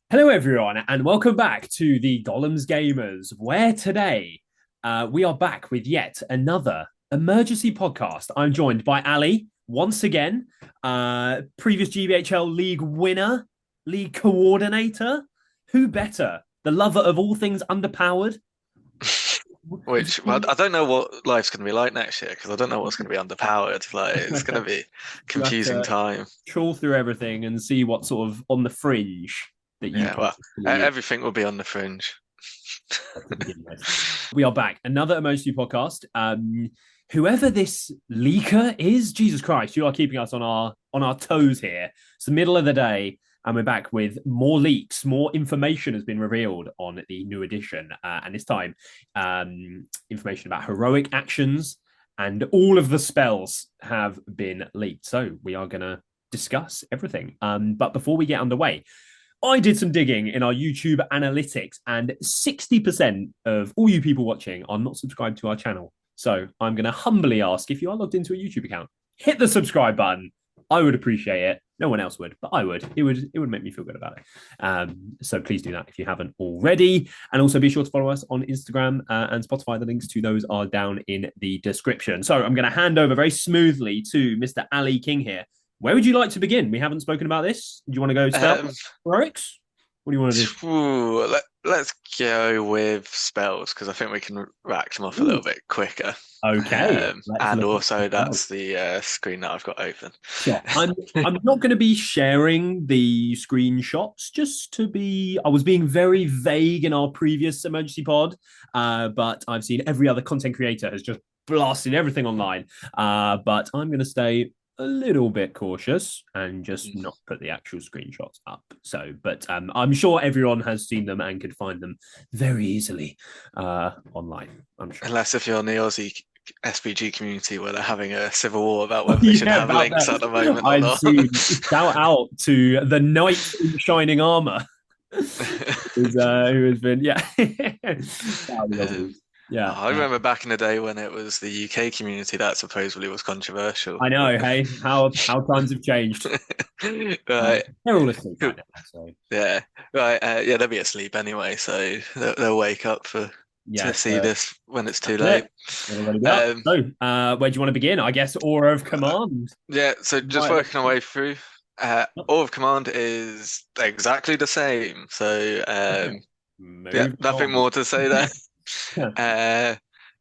Hello, everyone, and welcome back to the Gollum's Gamers, where today we are back with yet another emergency podcast. I'm joined by Ali once again, previous GBHL League winner, league coordinator. Who better? The lover of all things underpowered. Well, I don't know what life's going to be like next year because I don't know what's going to be underpowered. Like, it's going to be You have confusing to time. trawl through everything and see what's sort of on the fringe that you Yeah, well, consistently use. everything will be on the fringe. To begin with. We are back. Another emoji podcast. Whoever this leaker is, Jesus Christ, you are keeping us on our toes here. It's the middle of the day, and we're back with more leaks. More information has been revealed on the new edition, and this time, information about heroic actions and all of the spells have been leaked. So we are going to discuss everything. But before we get underway, I did some digging in our YouTube analytics, and 60% of all you people watching are not subscribed to our channel. So I'm going to humbly ask, if you are logged into a YouTube account, hit the subscribe button. I would appreciate it. No one else would, but I would. It would make me feel good about it. So please do that if you haven't already. And also be sure to follow us on Instagram and Spotify. The links to those are down in the description. So I'm going to hand over very smoothly to Mr. Ali King here. Where would you like to begin? We haven't spoken about this. Do you want to go spells, heroics? What do you want to do? Let's go with spells because I think we can rack them off a little bit quicker. Okay. And also that's the screen that I've got open. Sure. I'm not going to be sharing the screenshots just to be. I was being very vague in our previous emergency pod, but I've seen every other content creator has just blasted everything online. But I'm going to stay a little bit cautious and just not put the actual screenshots up. So, but I'm sure everyone has seen them and could find them very easily online. I'm sure. Unless if you're in the Aussie SBG community where they're having a civil war about whether they should have links at the moment or not. Shout out to the knight in shining armor. who has been yeah. I remember back in the day when it was the UK community that supposedly was controversial. I know. Hey, how times have changed. Right. They're all asleep right now. So. Yeah. Right. Yeah, they'll be asleep anyway, so they'll wake up to see this when it's too late. So, where do you want to begin? I guess Aura of Command. Yeah. So just working our way through. Aura of Command is exactly the same. So nothing more to say there.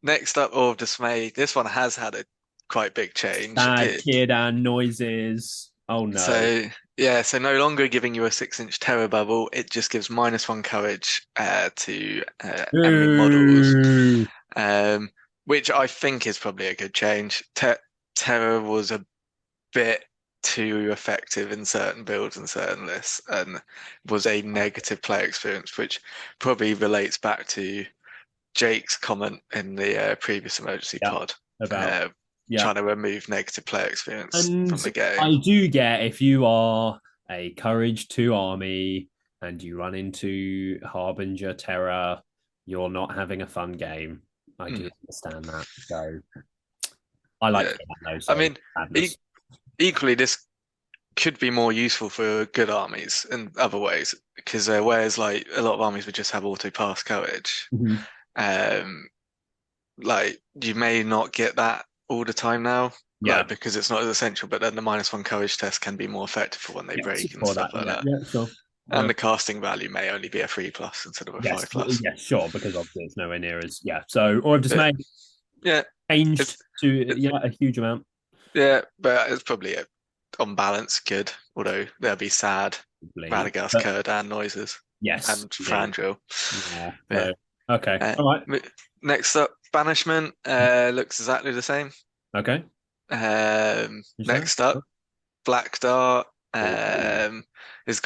Next up, Awe of Dismay. This one has had a quite big change. Kid and noises. Oh no. So no longer giving you a 6-inch terror bubble, it just gives -1 courage to enemy models. Which I think is probably a good change. Terror was a bit too effective in certain builds and certain lists, and was a negative player experience, which probably relates back to Jake's comment in the previous emergency pod about trying to remove negative player experience from the game. I do get if you are a Courage 2 army and you run into Harbinger Terror, you're not having a fun game. I do understand that. So I like that though. So I mean, equally, this could be more useful for good armies in other ways because whereas like a lot of armies would just have auto pass courage. Like you may not get that all the time now, because it's not as essential. But then the -1 courage test can be more effective for when they break and stuff like that. Yeah, sure. And the casting value may only be a 3+ instead of a 5+. Yeah, sure, because obviously it's nowhere near as So Aura of Dismay, changed to a huge amount. Yeah, but it's probably on balance good. Although there'll be sad, Radagast, Kurd, and noises. Yes, and Frandril. Yeah. Okay. All right. Next up, Banishment looks exactly the same. Okay. Next up, Black Dart is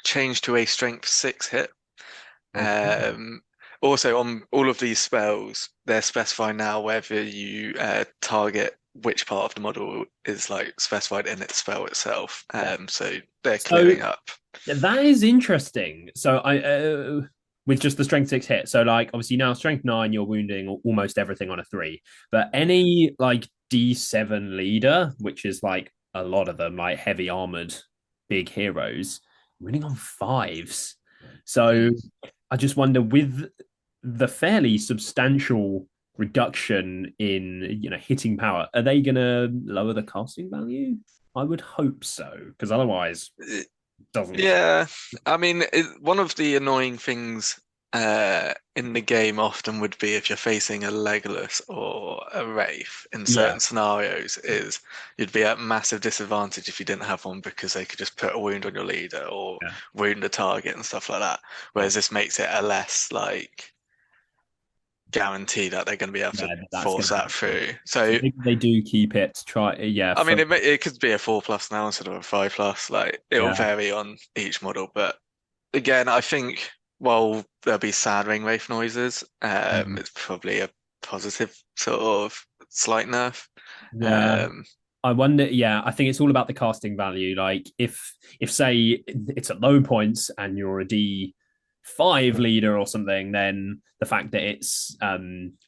changed to a strength 6 hit. Also, on all of these spells, they're specifying now whether you target which part of the model is like specified in its spell itself. So they're clearing up. Yeah, that is interesting. So with just the strength 6 hit. So like obviously now strength 9, you're wounding almost everything on a 3. But any like D7 leader, which is like a lot of them, like heavy armored big heroes, winning on fives. So Mm. I just wonder, with the fairly substantial reduction in hitting power, are they going to lower the casting value? I would hope so, because otherwise, it doesn't. Yeah, I mean, one of the annoying things in the game often would be if you're facing a Legolas or a Wraith in Yeah, certain scenarios, is you'd be at massive disadvantage if you didn't have one because they could just put a wound on your leader or yeah, wound a target and stuff like that. yeah, Whereas this makes it a less like guarantee that they're going to be able to yeah. That's going force to that happen. through. So So, maybe they do keep it. Try, yeah, I for mean, it could be a 4+ now instead of a 5+. Like it will yeah, vary on each model, but again, I think while there'll be sad ring wraith noises, mm, it's probably a positive sort of slight nerf. yeah. Um, I wonder. Yeah, I think it's all about the casting value. Like if say it's at low points and you're a D5 leader or something, then the fact that it's a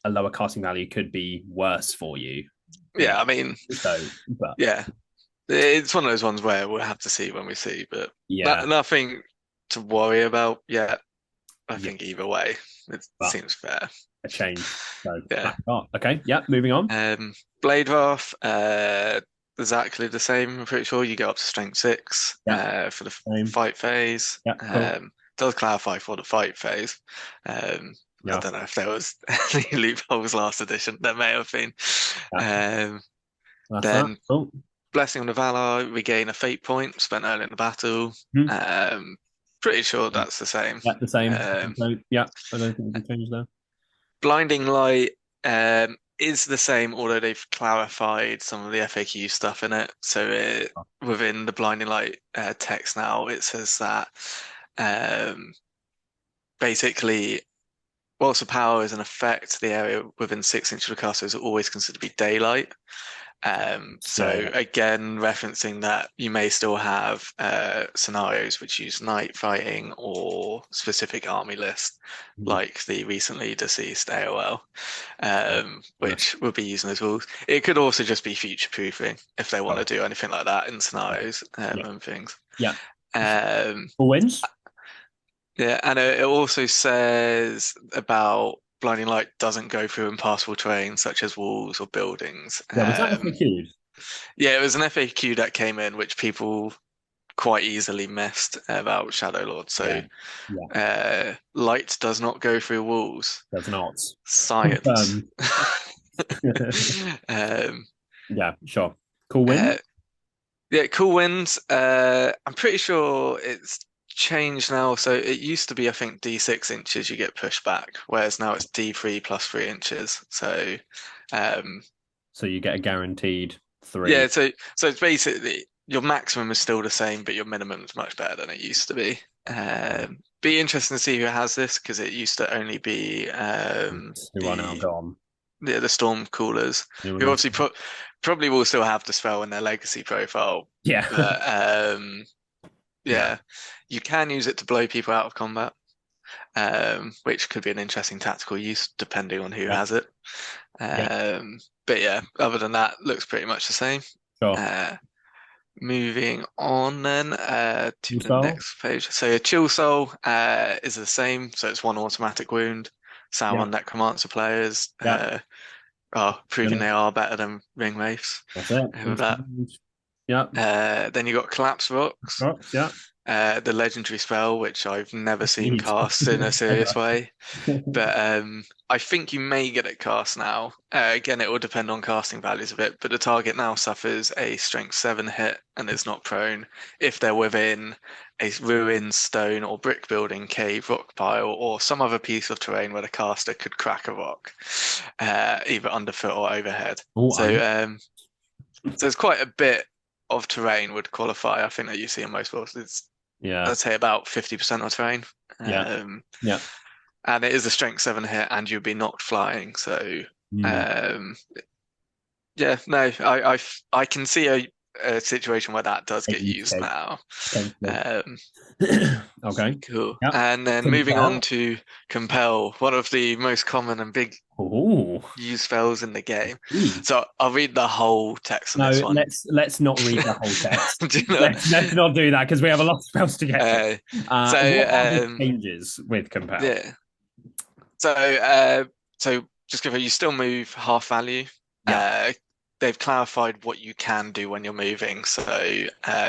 lower casting value could be worse for you. yeah, I mean, So, but yeah, it's one of those ones where we'll have to see when we see, but yeah, nothing to worry about yet. I yeah, think either way, it but seems fair. a change. So Yeah. okay, yeah, moving on. Blade Wrath, exactly the same. I'm pretty sure you go up to strength 6 Yeah, for the same. fight phase. Yeah, cool. Does clarify for the fight phase. I Yeah, don't know if there was any loopholes last edition. There may have been. yeah, Um, that's that. then Cool. Blessing on the Valor, regain a fate point spent early in the battle. Hmm. Um, Pretty sure that's the same. Yeah, the same. Um, So, yeah, I don't think there's a change there. Blinding Light is the same, although they've clarified some of the FAQ stuff in it. So within the Blinding Light text now, it says that um, basically, whilst the power is in effect, the area within 6 inches of the caster is always considered to be daylight. So So, again, referencing that you may still have scenarios which use night fighting or specific army list, hmm, like the recently deceased AOL, yeah, which would be using those rules. It could also just be future proofing if they want to sure. do anything like that in Yeah, scenarios yeah, and things. yeah. Um, Who wins? yeah, and it also says about blinding light doesn't go through impassable terrain such as walls or buildings. Yeah, was that FAQ'd? Yeah, it was an FAQ that came in, which people quite easily missed about Shadow Lord. Yeah, So, yeah, light does not go through walls. does not. Science. Confirmed. Um, Yeah, sure. Cool win? uh, yeah, cool wins. I'm pretty sure it's changed now. So it used to be, I think, D6 inches you get pushed back, whereas now it's D3 plus 3 inches. So, um, So you get a guaranteed yeah, three. so it's basically your maximum is still the same, but your minimum is much better than it used to be. Be interesting to see who has this because it used to only be Who are now gone. the storm coolers, New who one. obviously probably will still have the spell in their legacy profile, Yeah, but yeah, yeah, you can use it to blow people out of combat, which could be an interesting tactical use depending on who yeah, has it. yeah. But yeah, other than that, looks pretty much the same. Sure. Uh, Moving on then to New the style? next page. So a chill soul is the same, so it's one automatic wound. Yeah, Salmon Necromancer players yeah. are proving Gonna, they are better than ring wraiths. that's it. With that. Yeah, Then you got Collapse Rocks, rocks, yeah. the legendary spell, which I've never seen Neat. cast in a serious Ever. way. But I think you may get it cast now. Again, it will depend on casting values a bit, but the target now suffers a strength 7 hit and is not prone if they're within a ruined stone or brick building, cave, rock pile, or some other piece of terrain where the caster could crack a rock, either underfoot or overhead. Oh, So, I'm. so it's quite a bit of terrain would qualify. I think that you see in most sports. It's, Yeah, I'd say about 50% of terrain. yeah, Um, yeah. and it is a strength 7 hit, and you'd be knocked flying. So, Mm, um, yeah, no, I can see a situation where that does get Use used case, now. potentially. Um, Okay. cool. Yep. And then moving on Compel. to Compel, one of the most common and big Oh, used spells in the game. geez. So I'll read the whole text on this No, one. let's not read the whole text. Do you know? Let's not do that because we have a lot of spells to get through. Uh, so What are the changes with Compel? yeah. So just give you still move half value. Yeah. They've clarified what you can do when you're moving. So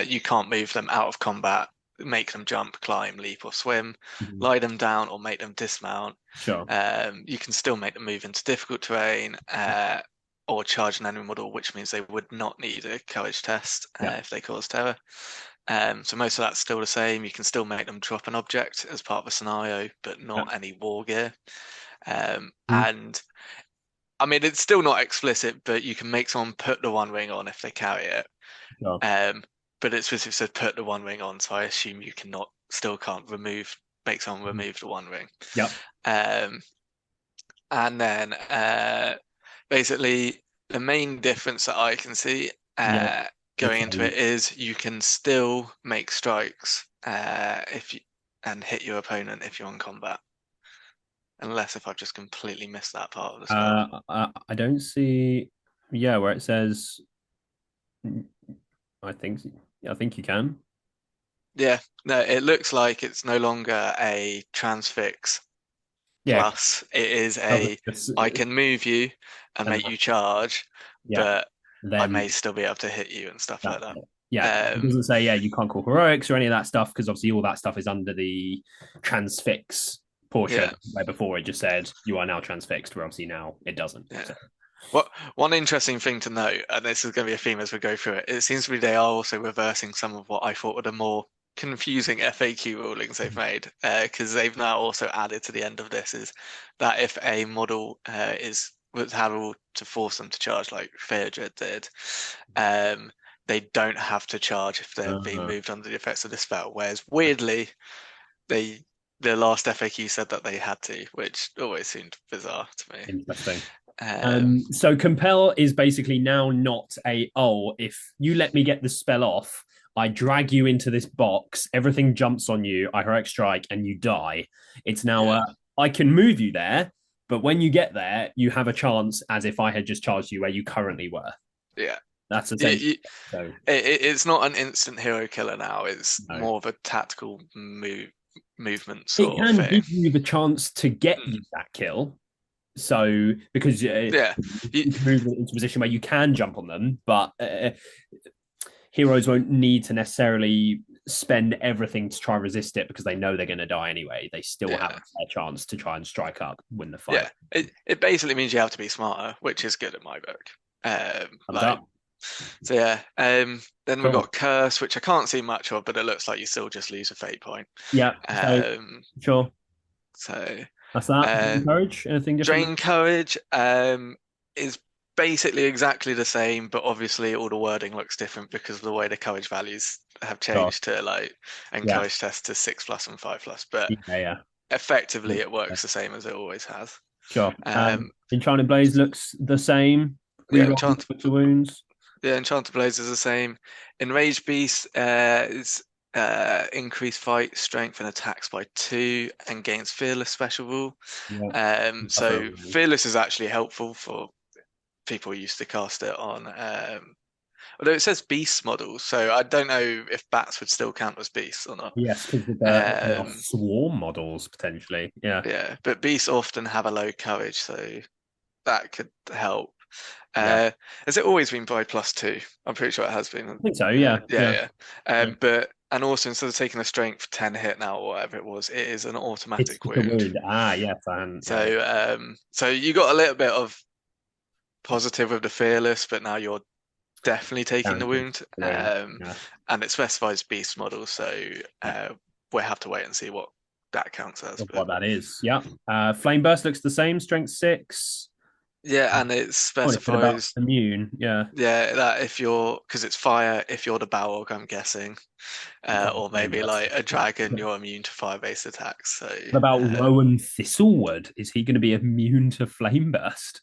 you can't move them out of combat, make them jump, climb, leap, or swim, Mhm. lie them down, or make them dismount. Sure. You can still make them move into difficult terrain, or charge an enemy model, which means they would not need a courage test Yeah. if they cause terror. So most of that's still the same. You can still make them drop an object as part of a scenario, but Yeah. not any war gear. Mhm. And I mean, it's still not explicit, but you can make someone put the One Ring on if they carry it. Sure. But it specifically said put the One Ring on, so I assume you cannot, still can't make someone Mhm. remove the One Ring. Yep. Um, and then basically the main difference that I can see Yeah. going into it is you can still make strikes if you and hit your opponent if you're in combat. Unless if I've just completely missed that part of the spell. I don't see. Yeah, where it says. I think. I think you can. Yeah, no, it looks like it's no longer a transfix Yeah. plus. It is Doesn't a just- I can move you and and make you charge, yeah. but I Then may still be able to hit you and stuff like that's that. it. Yeah. It Um, doesn't say you can't call heroics or any of that stuff because obviously all that stuff is under the transfix portion. yeah, Where before it just said you are now transfixed, where obviously now it doesn't. yeah. So. What one interesting thing to note, and this is going to be a theme as we go through it, it seems to be they are also reversing some of what I thought were the more confusing FAQ rulings they've made, because they've now also added to the end of this is that if a model was had a rule to force them to charge like Theodred did, um, they don't have to charge if they're being Uh, moved under the effects of the spell. Whereas weirdly, they the last FAQ said that they had to, which always seemed bizarre to me. Interesting. Um, So compel is basically now not if you let me get the spell off, I drag you into this box, everything jumps on you, I heroic strike, and you die. It's now yeah. I can move you there, but when you get there, you have a chance as if I had just charged you where you currently were. Yeah. That's essentially It, so. it's not an instant hero killer now. It's No. more of a tactical movement It sort of can thing. give you the chance to get Mm. you that kill. So because Yeah. You, you can move into a position where you can jump on them, but heroes won't need to necessarily spend everything to try and resist it because they know they're going to die anyway. They still have yeah. a fair chance to try and strike up, win the fight. Yeah. It basically means you have to be smarter, which is good in my book. Thumbs Like up. so yeah. Then we've Cool. got Curse, which I can't see much of, but it looks like you still just lose a fate point. Yeah. So Um sure. so That's that. uh Courage. Anything different? Drain Courage is basically exactly the same, but obviously all the wording looks different because of the way the courage values have Sure. changed to like Yeah. encourage test to 6+ and 5+, but Yeah. effectively Yeah. it works the same as it always has. Sure. Um, Enchanted Blaze looks the same. yeah, Reroll the wounds. Enchanted Blaze is the same. Enraged Beast is increased fight strength and attacks by 2 and gains Fearless special rule. Yeah. So Fearless is actually helpful for people who used to cast it on. Although it says beast models, so I don't know if bats would still count as beasts or not. Yes, because they are Um, swarm models potentially. Yeah. yeah, but beasts often have a low courage, so that could help. Yeah. Has it always been by +2? I'm pretty sure it has been. I think so. Yeah. Yeah. Yeah. But and also instead of taking a strength 10 hit now or whatever it was, it is an It's automatic just a wound. wound. Ah, yes. Yeah. So you got a little bit of positive with the fearless, but now you're definitely taking the wound. Yeah. And it specifies beast model, so Yeah. we'll have to wait and see what that counts as. Of But what that is. Yeah. Flame Burst looks the same, strength 6. yeah, and it Oh, it's been about specifies immune. Yeah. that if you're because it's fire, if you're the Balrog, I'm guessing, or Flame maybe Burst. like a dragon, you're immune to fire-based attacks. So What about Rowan Thistlewood? Is he going to be immune to Flame Burst?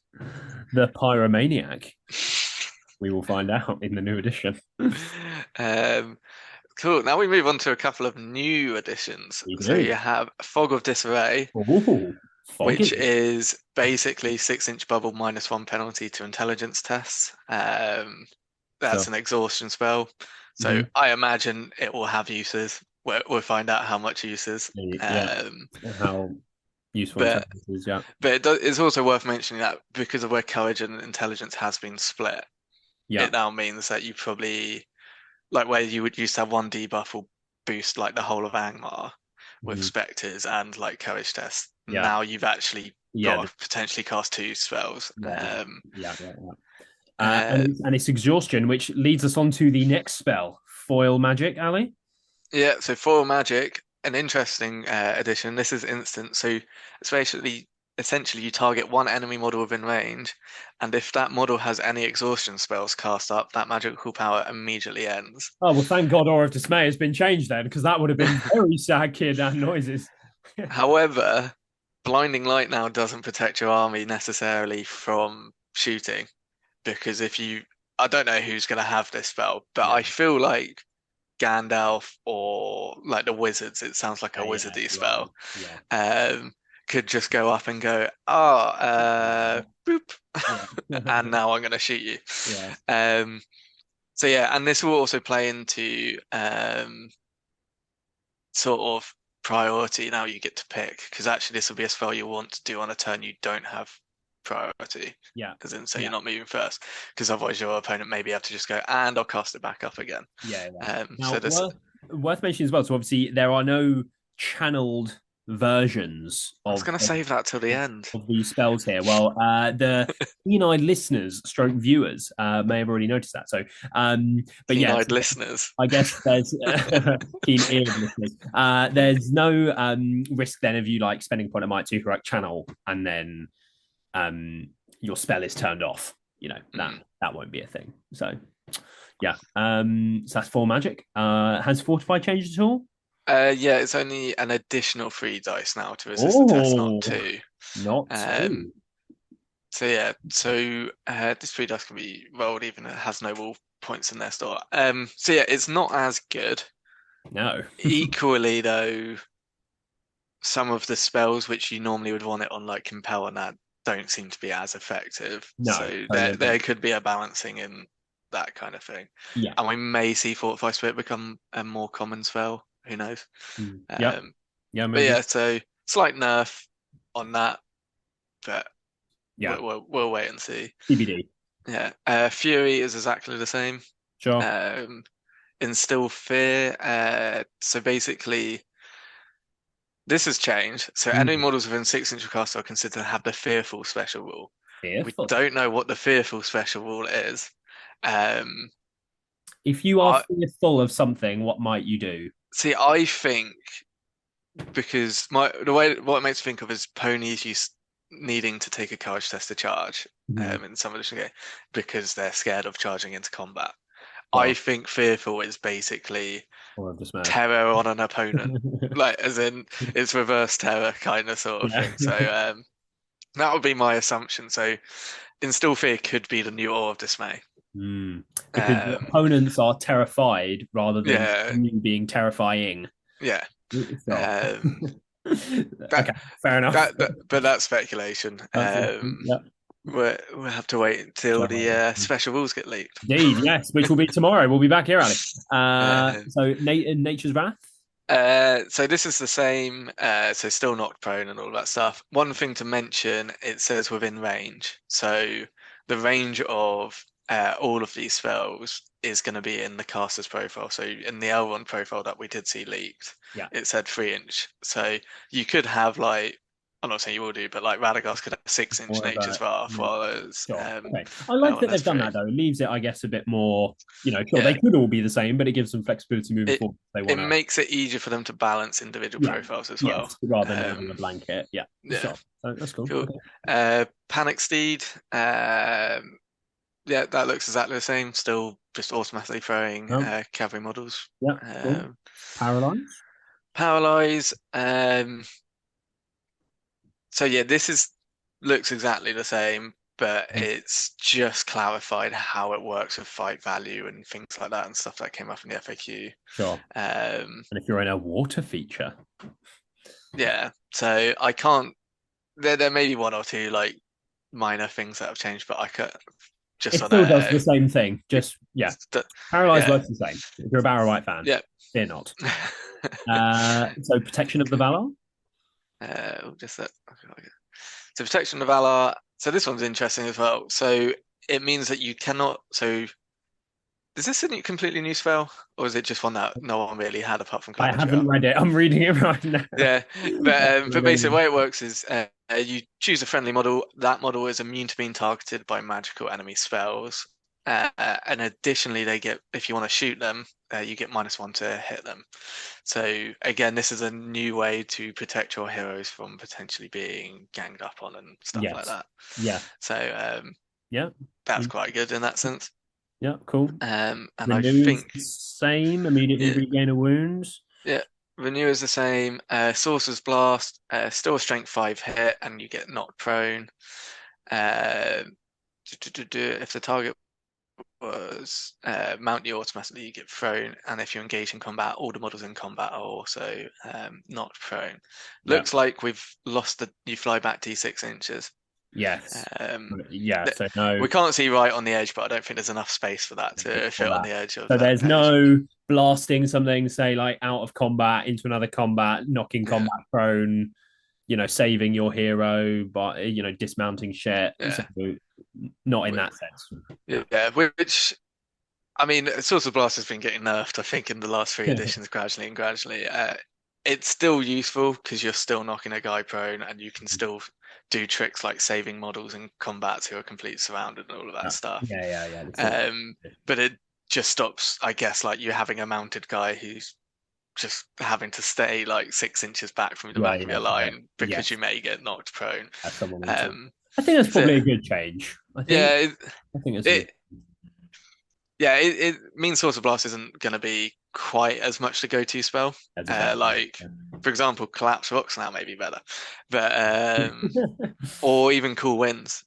The pyromaniac. We will find out in the new edition. Um, cool. Now we move on to a couple of new additions. We So you do. have Fog of Disarray, Oh, which foggy. is basically 6-inch bubble -1 penalty to intelligence tests. That's Sure. an exhaustion spell. So Hmm. I imagine it will have uses. We'll find out how much uses. Yeah. Um, How useful but intelligence is. Yeah. it's also worth mentioning that because of where courage and intelligence has been split, Yeah. it now means that you probably like where you would used to have one debuff will boost like the whole of Angmar with Mhm. specters and like courage tests. Yeah. Now you've actually Yeah. got to potentially cast two spells. Yeah. Yeah. Yeah. Yeah. Uh, And it's exhaustion, which leads us on to the next spell, foil magic, Ali. yeah, so foil magic, an interesting addition. This is instant, so it's basically essentially you target one enemy model within range, and if that model has any exhaustion spells cast up, that magical power immediately ends. Oh well, thank God, Aura of Dismay has been changed then, because that would have been very sad kid and noises. However, blinding light now doesn't protect your army necessarily from shooting because if you, I don't know who's going to have this spell, but Yeah, I feel like Gandalf or like the wizards, it sounds like a yeah, wizardy yeah, spell, yeah, um, could just go up and go, oh, boop, yeah, and now I'm going to shoot you. yeah, Um, so yeah, and this will also play into sort of priority now you get to pick because actually this will be a spell you want to do on a turn you don't have priority yeah, as in so you're yeah, not moving first because otherwise your opponent maybe have to just go and I'll cast it back up again. yeah. Now, So this worth mentioning as well. So obviously there are no channeled versions I was gonna save that till the end. of these spells here. Well, the keen-eyed listeners, stroke viewers, may have already noticed that. So, but yeah, Keen-eyed listeners. I guess there's keen-eared listeners. There's no risk then of you like spending a point of might to correct channel, and then your spell is turned off. You know that Mm. that won't be a thing. So, yeah. So that's four magic. Has fortify changed at all? Yeah, it's only an additional 3 dice now to resist the test, not Oh, two. not Um, two. so yeah, so this 3 dice can be rolled even if it has no wall points in their store. So yeah, it's not as good. No. Equally, though, some of the spells which you normally would want it on, like Compel and that, don't seem to be as effective. No, So totally there agree. could be a balancing in that kind of thing. Yeah. And we may see Fortify Spirit become a more common spell. Who knows? Yeah. Um, Yeah, but maybe. yeah, so slight nerf on that, but Yeah. we'll wait and see. TBD. Yeah, Fury is exactly the same. Sure. Um, Instill Fear. So basically. This has changed. So enemy Mm. models within 6 inch of cast are considered to have the fearful special rule. We Fearful. don't know what the fearful special rule is. Um, If you are I fearful of something, what might you do? see. I think because the way what it makes me think of is ponies needing to take a courage test to charge Mhm. in some edition game because they're scared of charging into combat. I Sure. think fearful is basically Or of dismay. terror on an opponent, like as in it's reverse terror kind of sort of Yeah. thing. So that would be my assumption. So Instill Fear could be the new Awe of Dismay. Mm. Because the Um, opponents are terrified rather than yeah, you being terrifying. yeah. Sure. That, Okay, fair enough. but that's speculation. That's yeah. We'll have to wait until the Sure. special rules get leaked. Indeed, yes, which will be tomorrow. We'll be back here, Ali. Um, So Nature's Wrath. so this is the same. So still knocked prone and all that stuff. One thing to mention, it says within range. So the range of all of these spells is going to be in the caster's profile. So in the L1 profile that we did see leaked, Yeah. it said 3 inch. So you could have like, I'm not saying you will do, but like Radagast could have 6 inch Or of Nature's a Wrath, yeah, while as sure. Okay. I like L1 that has they've done three. that though. It leaves it, I guess, a bit more, sure, they Yeah, could all be the same, but it gives them flexibility moving it forward if they it want to. makes it easier for them to balance individual Yeah. profiles as well. Yes, rather than having a Um, blanket. Yeah. yeah, Sure. So that's cool. cool. Okay. Panic Steed. Yeah, that looks exactly the same. Still just automatically throwing cavalry models. Yeah, cool. Um, Paralyze. Paralyze. So yeah, this is looks exactly the same, but it's just clarified how it works with fight value and things like that and stuff that came up in the FAQ. Sure. Um, And if you're in a water feature, yeah, so I can't. There may be one or two like minor things that have changed, but I could just it on still does a the same thing. Just yeah, paralyzed yeah, works the same. If you're a Barrow White fan, yeah. fear not. So protection of the Valor. Just that. So protection of Valar. So this one's interesting as well. So it means that you cannot. So is this a completely new spell, or is it just one that no one really had apart from I haven't Galadriel? read it. I'm reading it right now. Yeah, but basically the way it works is you choose a friendly model. That model is immune to being targeted by magical enemy spells. And additionally, they get, if you want to shoot them, you get -1 to hit them. So again, this is a new way to protect your heroes from potentially being ganged up on and stuff like Yes. that. Yeah. So Yeah. that's quite good in that sense. Yeah. Cool. And I Renew is think the same. Immediately yeah, regain a wound. yeah. Renew is the same. Sorcerer's Blast, still a Strength 5 hit, and you get knocked prone. Uh, if the target was mount you automatically, you get thrown, and if you engage in combat, all the models in combat are also not prone. Yeah. Looks like we've lost the you fly back D6 inches. Yes. Um, Yeah. So no. we can't see right on the edge, but I don't think there's enough space for that to For fit on that. the edge of So that there's page. no blasting something, say like out of combat into another combat, knocking Yeah, combat prone, saving your hero, but dismounting shit. So yeah, not in that sense. yeah. Which I mean, Source of Blast has been getting nerfed, I think, in the last three editions gradually and gradually. It's still useful because you're still knocking a guy prone and you can still do tricks like saving models in combat who are completely surrounded and all of that stuff. Yeah. Um, but it just stops, I guess, like you having a mounted guy who's just having to stay like 6 inches back from the Yeah, back of yeah, your line because yes. you may get knocked prone. As someone would say. Um, I think that's so probably a good change. yeah, I think it's a good it yeah, it means Source of Blast isn't going to be quite as much the go-to spell. as a go. Like, for example, Collapse Rocks now may be better, but or even Cool Winds,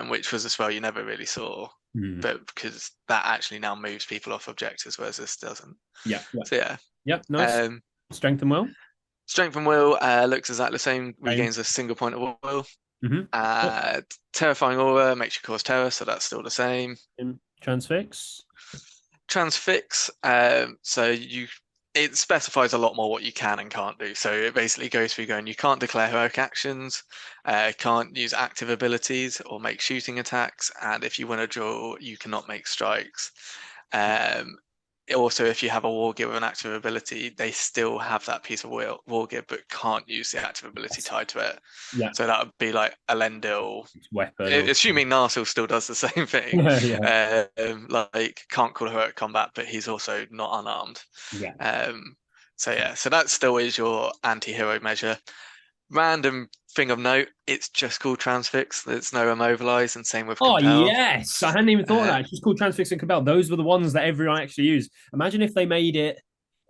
which was a spell you never really saw, but because that actually now moves people off objectives, whereas this doesn't. Yeah. So yeah. Yep. Nice. Strength and will. Strength and Will looks exactly the same. Regains a single point of will. Terrifying Aura makes you cause terror, so that's still the same. Transfix. Transfix, it specifies a lot more what you can and can't do. So it basically goes through going, you can't declare heroic actions, can't use active abilities or make shooting attacks, and if you win a duel, you cannot make strikes. Also, if you have a war gear with an active ability, they still have that piece of war gear, but can't use the active ability tied to it. Yeah. So that would be like Elendil. Weapon. Assuming Narsil still does the same thing. Like can't call heroic combat, but he's also not unarmed. Yeah. So that still is your anti-hero measure. Random thing of note, it's just called Transfix. There's no Immobilize, and same with Compel. Yes. I hadn't even thought of that. It's just called Transfix and Compel. Those were the ones that everyone actually used. Imagine if they made it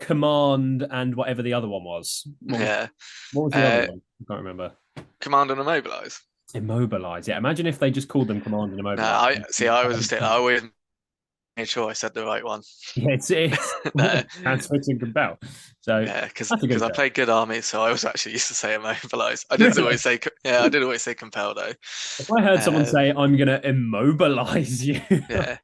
Command and whatever the other one was. What was the other one? I can't remember. Command and Immobilize. Immobilize. Yeah. Imagine if they just called them Command and Immobilize. I was a stick. I always made sure I said the right one. Yeah, it's Transfix and Compel. So yeah, because I played good army, so I was actually used to say Immobilize. I did always say Compel though. If I heard someone say I'm gonna immobilize you, yeah.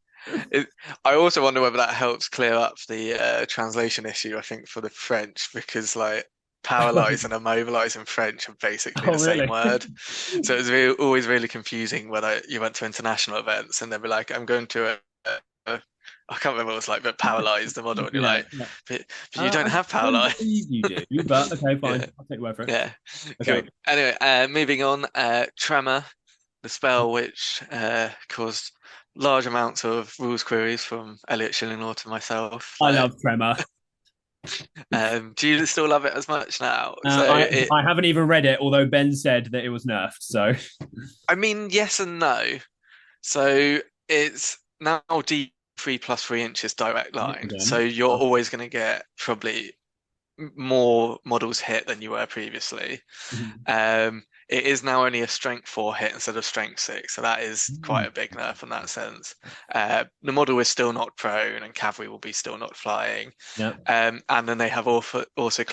I also wonder whether that helps clear up the translation issue, I think, for the French, because like paralyze and immobilize in French are basically the same word. So it was always really confusing when you went to international events and they'd be like, I'm going to I can't remember what it was like, but paralyze the model, and you're but you don't have paralyze. You do, but okay, fine. I'll take your word for it. Yeah. Okay. Cool. Anyway, moving on, Tremor, the spell which caused large amounts of rules queries from Elliot Schillinglaw to myself. I love Tremor. Do you still love it as much now? I haven't even read it, although Ben said that it was nerfed. So, I mean, yes and no. So it's now D3 plus 3 inches direct line. So you're always going to get probably more models hit than you were previously. it is now only a strength 4 hit instead of strength 6, so that is quite Mm. a big nerf in that sense. The model is still not prone, and cavalry will be still not flying. Yeah. And then they have also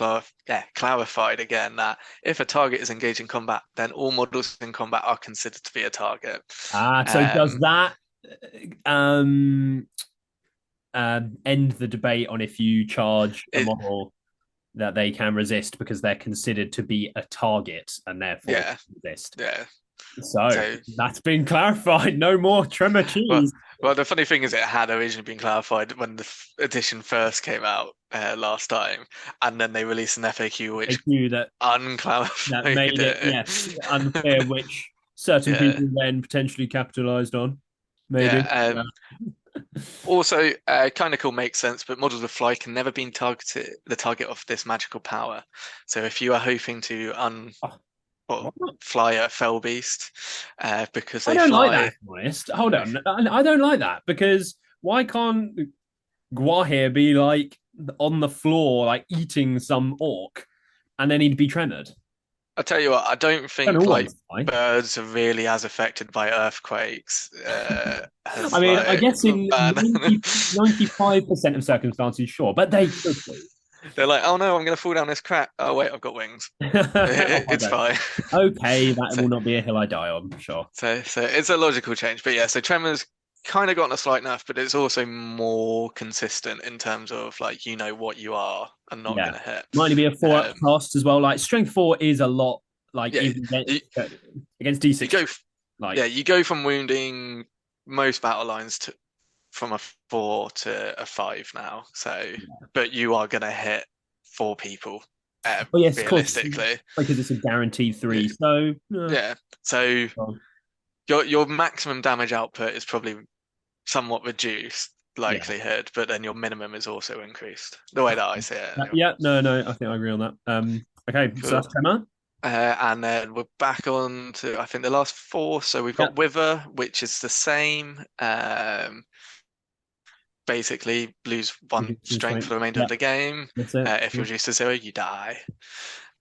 clarified again that if a target is engaged in combat, then all models in combat are considered to be a target. So does Um, that um, end the debate on if you charge a it, model that they can resist because they're considered to be a target and therefore yeah, resist? yeah. So So, that's been clarified. No more Tremor well, cheese. well, the funny thing is, it had originally been clarified when the edition first came out last time, and then they released an FAQ which AQ that unclarified made it, yes, unclear it. which certain Yeah, people then potentially capitalized on. Maybe. yeah. Yeah. Also, kind of cool, makes sense, but models of fly can never be the target of this magical power. So if you are hoping to Oh, or what? fly a fell beast, because I they don't like that, fly, if I'm honest. Hold on. I don't like that because why can't Guahir be like on the floor, like eating some orc, and then he'd be tremored? I tell you what, I don't I don't think like always fly. birds are really as affected by earthquakes I as mean, I like guess in man. 95% of circumstances, sure, but they could be. They're like, oh no, I'm gonna fall down this crack. Oh wait, I've got wings. Oh, I It's don't. fine. Okay, that So, will not be a hill I die on, sure. so it's a logical change, but yeah. So Tremor's kind of gotten a slight nerf, but it's also more consistent in terms of like you know what you are and not Yeah. gonna hit. Might only be a 4 up Um, cost as well. Like strength 4 is a lot, like yeah, even you against you D6. go Like, yeah you go from wounding most battle lines to from a 4 to a 5 now. So, but you are gonna hit 4 people oh, yes, of course, realistically. because it's a guaranteed 3. So, Yeah. So well, your maximum damage output is probably somewhat reduced yeah. likelihood, but then your minimum is also increased. The way that I see it, anyway. Yeah, no, I think I agree on that. Okay, so that's Cool. Tremor. And then we're back on to I think the last 4. So we've Yeah, got Wither, which is the same. Basically lose 1 reducing strength for strength. the remainder Yeah, of the game. that's it. If you're reduced to 0, you die.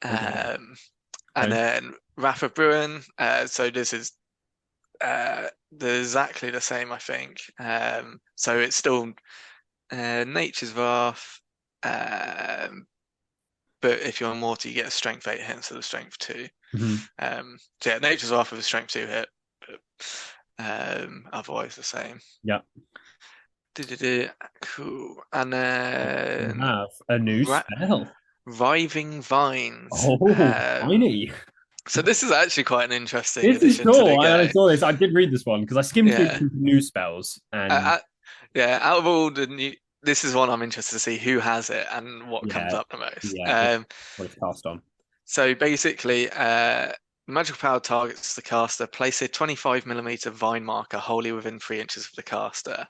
Okay. Um, and then Wrath of Bruin. So this is exactly the same, I think. So it's still Nature's Wrath, but if you're mortal, you get a Strength 8 hit instead of Strength 2. Mhm. So yeah, Nature's Wrath with a Strength 2 hit, but otherwise the same. Yeah. Cool. And We then have a new Ra spell. Riving Vines. Oh, tiny. So this is actually quite an interesting This is addition to the cool. I game. saw this. I did read this one because I skimmed through Yeah. new spells and Uh, uh, yeah, out of all the new, this is one I'm interested to see who has it and what comes yeah, up the most. yeah, what it's cast on. So basically, magical power targets the caster. Place a 25 mm vine marker wholly within 3 inches of the caster.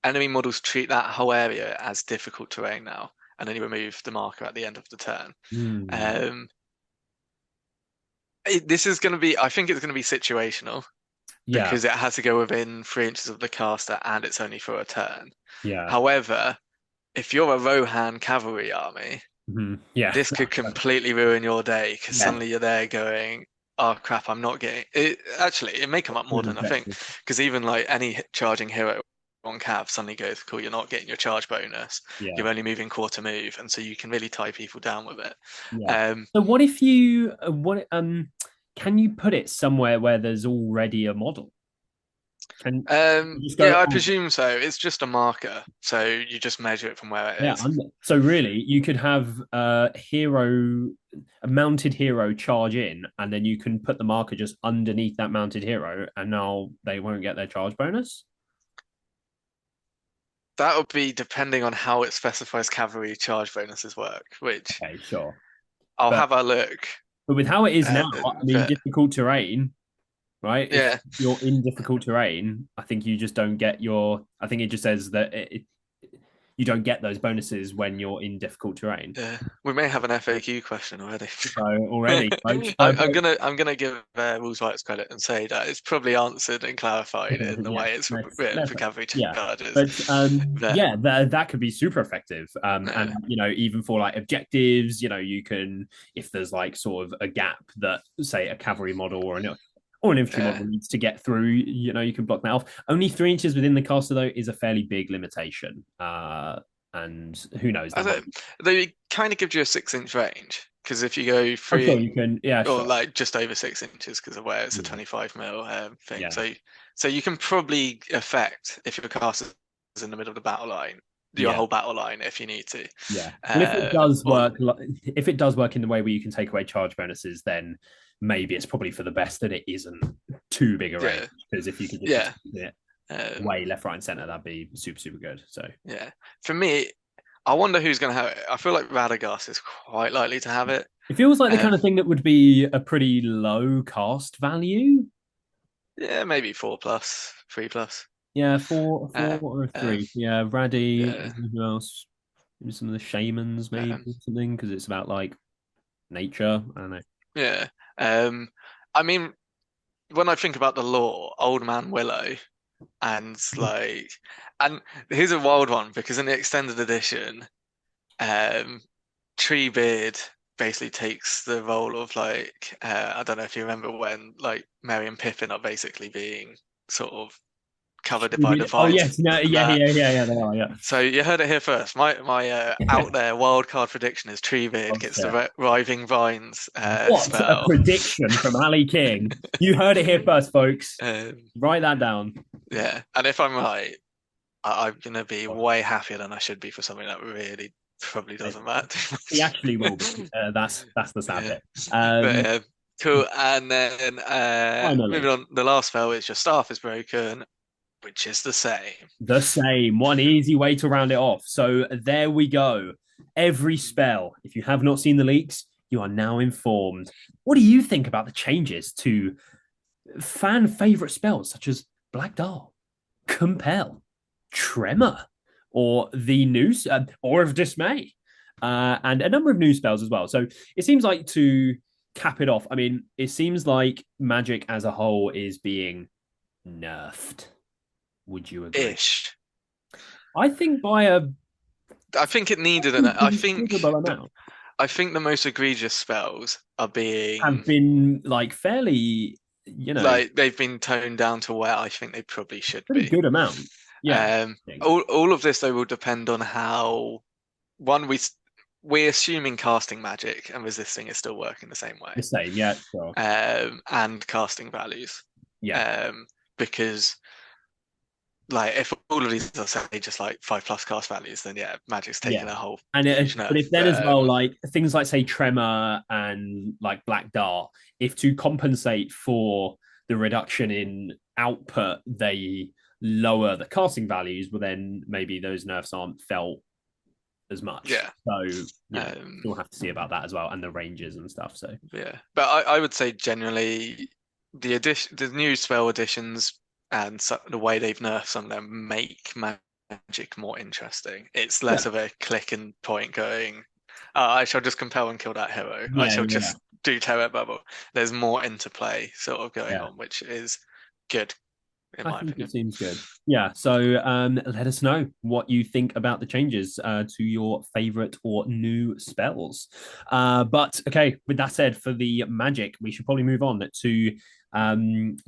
Enemy models treat that whole area as difficult terrain now, and then you remove the marker at the end of the turn. Hmm. Um, this is going to be, I think it's going to be situational Yeah, because it has to go within 3 inches of the caster and it's only for a turn. yeah, However, if you're a Rohan cavalry army, yeah, this could completely ruin your day because yeah. suddenly you're there going, "Oh crap, I'm not getting it." Actually, it may come up more Good than I think objective. because even like any charging hero on Cav suddenly goes, "Cool, you're not getting your charge bonus. Yeah, You're only moving quarter move," and so you can really tie people down with it. yeah. Um, So what if you what can you put it somewhere where there's already a model? Can you just go, yeah, I oh, presume so. It's just a marker, so you just measure it from where it yeah. is. So really, you could have a mounted hero charge in, and then you can put the marker just underneath that mounted hero, and now they won't get their charge bonus. That would be depending on how it specifies cavalry charge bonuses work, which Okay, sure. I'll But have a look. with how it is now, I mean, But difficult terrain, right? If yeah, you're in difficult terrain, I think you just don't get your. I think it just says that you don't get those bonuses when you're in difficult terrain. Yeah, we may have an FAQ question already. So already, folks. I'm gonna give Rules Rights credit and say that it's probably answered and clarified in the Yeah, way it's written for cavalry yeah. charges. But But yeah, that could be super effective. And uh, even for like objectives, you can, if there's like sort of a gap that say a cavalry model or an infantry uh, model needs to get through, you can block that off. Only 3 inches within the caster though is a fairly big limitation. And who knows, I there might. don't, they kind of give you a 6 inch range because if you go Oh, sure, three you can. Yeah, or sure. like just over 6 inches because of where it's a Yeah, 25 mil thing, yeah, so you can probably affect if your caster is in the middle of the battle line, your yeah. whole battle line if you need to. Yeah. Well, if it does Or work, if it does work in the way where you can take away charge bonuses, then maybe it's probably for the best that it isn't too big a range. yeah, Because if you could just yeah. distribute it Um, way left, right, and center, that'd be super, super good. So yeah. For me, I wonder who's going to have it. I feel like Radagast is quite likely to have it. it feels like the kind Um, of thing that would be a pretty low cast value. yeah, maybe 4+, 3+. Yeah, four Uh, or um, three. Yeah, Raddy. yeah. Who else? Maybe some of the shamans, maybe Um, something, because it's about like nature. I don't know. yeah. Um, I mean, when I think about the lore, Old Man Willow, and like, and here's a wild one because in the extended edition, um, Treebeard basically takes the role of like, I don't know if you remember when like Merry and Pippin are basically being sort of covered by the Oh vines yes, no, and yeah, that. yeah, yeah, yeah. They are. Yeah. So you heard it here first. My out there wild card prediction is Treebeard Oh, gets shit. the Riving Vines What a spell. prediction from Ali King. You heard it here first, folks. Um, Write that down. yeah, and if I'm right, I'm gonna be way happier than I should be for something that really probably doesn't matter too He much. actually will be. That's the sad Yeah, bit. but cool. And then moving Finally, on, the last spell is your staff is broken, which is the same. the same. One easy way to round it off. So there we go. Every spell. If you have not seen the leaks, you are now informed. What do you think about the changes to fan favorite spells such as Black Doll, Compel, Tremor, or the new or of Dismay, and a number of new spells as well. So it seems like to cap it off. I mean, it seems like Magic as a whole is being nerfed. Would you agree? Ish. I think by a I think it needed an. considerable amount I think the most egregious spells are have being been like fairly, like they've been toned down to where I think they probably should pretty be. good amount. Yeah. All of this though will depend on how one we're assuming casting magic and resisting is still working the same way. The same. Yeah. Sure. And casting values. Yeah. Um, because like if all of these are say just like 5+ cast values, then yeah, magic's Yeah. taken a whole And huge but nerf. if then as well, like things like say Tremor and like Black Dart, if to compensate for the reduction in output, they lower the casting values, well then maybe those nerfs aren't felt as much. yeah. So Um, we'll have to see about that as well, and the ranges and stuff. So yeah. But I would say generally the new spell additions and the way they've nerfed some of them make magic more interesting. It's yeah, less of a click and point going, I shall just compel and kill that hero. I yeah, shall yeah, just do terror bubble. There's more interplay sort of going yeah. on, which is good in I my think it opinion. seems good. Yeah. So let us know what you think about the changes to your favorite or new spells. But okay, with that said, for the magic, we should probably move on to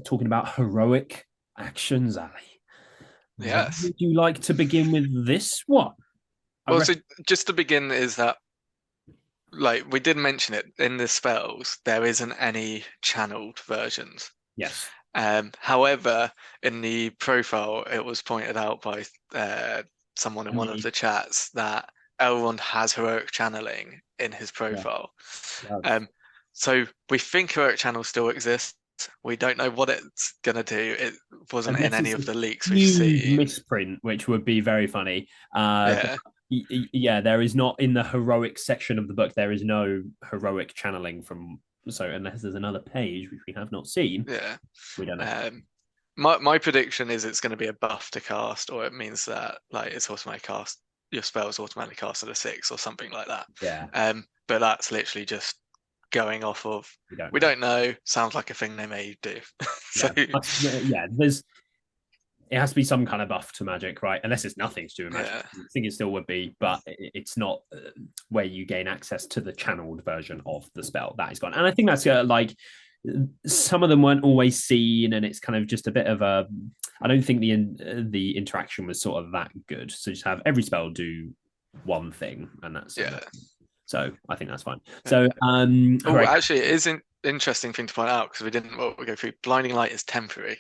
talking about heroic actions, Ali. Where Yes. would you like to begin with this one? Well, so just to begin is that like we did mention it in the spells, there isn't any channeled versions. Yes. However, in the profile, it was pointed out by someone in one of Emily. the chats that Elrond has heroic channeling in his Yeah. profile. Yeah. So we think heroic channel still exists. We don't know what it's gonna do. It wasn't in Unless any it's of a the leaks we've huge seen. misprint, which would be very funny. But Yeah, yeah, there is not in the heroic section of the book. There is no heroic channeling from. So unless there's another page which we have not seen, yeah. we don't know. My prediction is it's going to be a buff to cast, or it means that like it's automatic cast your spell's automatically cast at a 6 or something like that. Yeah, But that's literally just going off of we don't know. Sounds like a thing they may do. So yeah. There's it has to be some kind of buff to magic, right? Unless it's nothing to do with magic. yeah, I think it still would be, but it's not where you gain access to the channeled version of the spell. That is gone. And I think that's like some of them weren't always seen, and it's kind of just a bit of a. I don't think the interaction was sort of that good. So just have every spell do one thing, and that's yeah. So I think that's fine. Yeah. So oh, actually, it is an interesting thing to point out because we didn't we go through. Blinding light is temporary,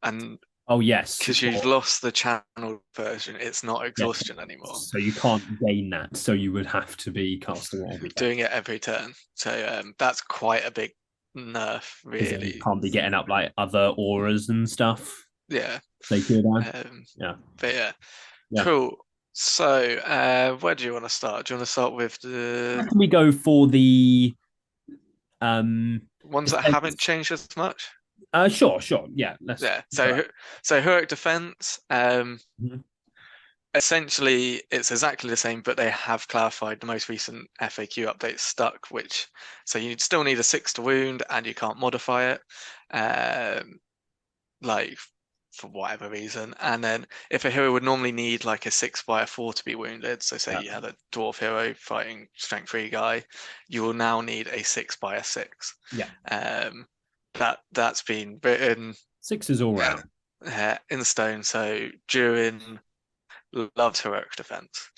and oh yes, because you've lost the channel version, it's not exhaustion anymore. So you can't gain that. So you would have to be casting it every turn. Doing it every turn. So that's quite a big nerf, really. You can't be getting up like other auras and stuff. Yeah. They could. Yeah. But yeah. Cool. So where do you want to start? Do you want to start with the? Can we go for the ones that haven't changed as much? Sure. Yeah. So heroic defense. Essentially, it's exactly the same, but they have clarified the most recent FAQ update stuck, so you still need a 6 to wound, and you can't modify it, like for whatever reason. And then if a hero would normally need like a 6 by a 4 to be wounded, so say you had a dwarf hero fighting strength 3 guy, you will now need a 6 by a 6. Yeah. That's been written 6 is all round in stone. So during loves heroic defense.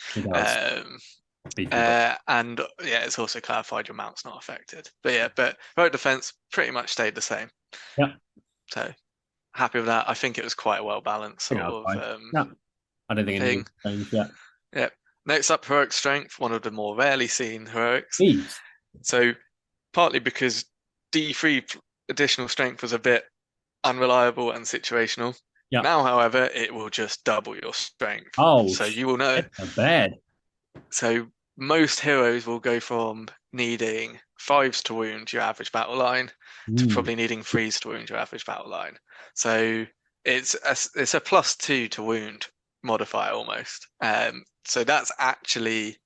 And it's also clarified your mount's not affected. But heroic defense pretty much stayed the same. Yeah. So happy with that. I think it was quite a well balanced sort of I don't think anything changed yet. Yeah. Next up, heroic strength, one of the more rarely seen heroics. Jeez. So partly because D3 additional strength was a bit unreliable and situational. Yeah. Now, however, it will just double your strength. Oh, so you will know. Bad. So most heroes will go from needing 5s to wound your average battle line to probably needing 3s to wound your average battle line. So it's a +2 to wound modifier almost. So that's actually